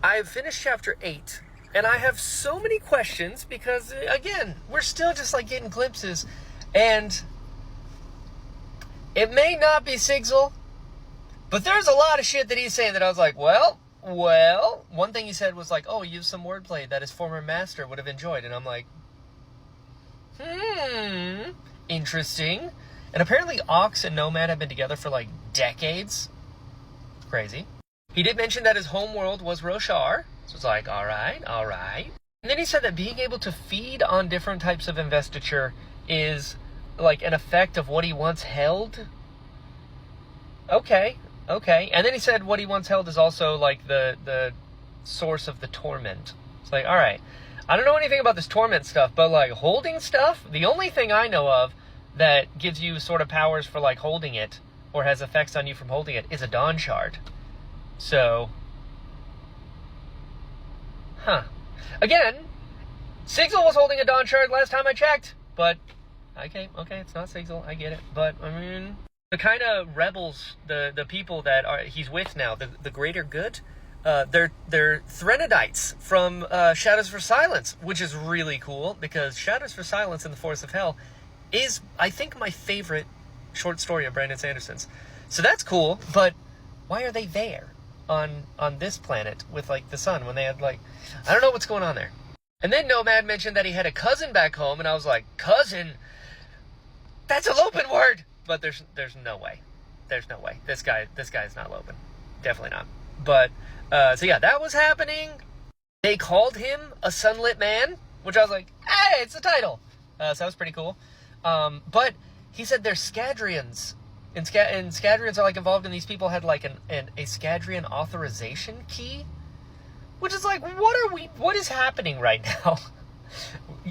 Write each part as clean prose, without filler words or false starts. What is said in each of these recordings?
I've finished chapter 8, and I have so many questions because, again, we're still just like getting glimpses, and it may not be Sigil, but there's a lot of shit that he's saying that I was like, well, one thing he said was like, oh, use some wordplay that his former master would have enjoyed, and I'm like, interesting. And apparently Ox and Nomad have been together for like decades. Crazy. He did mention that his homeworld was Roshar, so it's like, all right. And then he said that being able to feed on different types of investiture is like an effect of what he once held. Okay. And then he said what he once held is also like the source of the torment. It's like, all right, I don't know anything about this torment stuff, but like holding stuff, the only thing I know of that gives you sort of powers for like holding it or has effects on you from holding it is a Dawn Shard. So, again, Sigil was holding a Dawn Shard last time I checked, but okay, it's not Sigil, I get it, but I mean, the kind of rebels, the people that he's with now, the greater good, they're Threnodites from Shadows for Silence, which is really cool because Shadows for Silence in the Forest of Hell is, I think, my favorite short story of Brandon Sanderson's. So that's cool, but why are they there on this planet with like the sun when they had like, I don't know what's going on there. And then Nomad mentioned that he had a cousin back home, and I was like, cousin? That's a Lopen word! But there's no way. There's no way. This guy is not Lopen. Definitely not. But, so yeah, that was happening. They called him a Sunlit Man, which I was like, hey, it's the title. So that was pretty cool. But he said they're Scadrians. And Scadrians are like involved, and these people had like a Scadrian authorization key. Which is like, what is happening right now?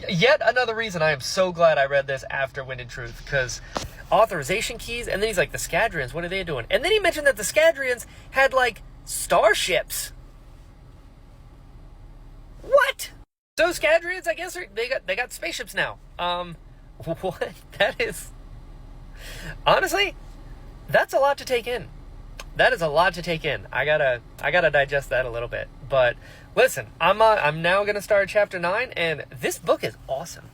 Yet another reason I am so glad I read this after Wind and Truth, because authorization keys, and then he's like, the Scadrians, what are they doing? And then he mentioned that the Scadrians had like starships. What? So Scadrians, I guess, they got spaceships now. What? That is, honestly, that's a lot to take in. That is a lot to take in. I gotta digest that a little bit. But listen, I'm now gonna start chapter 9, and this book is awesome.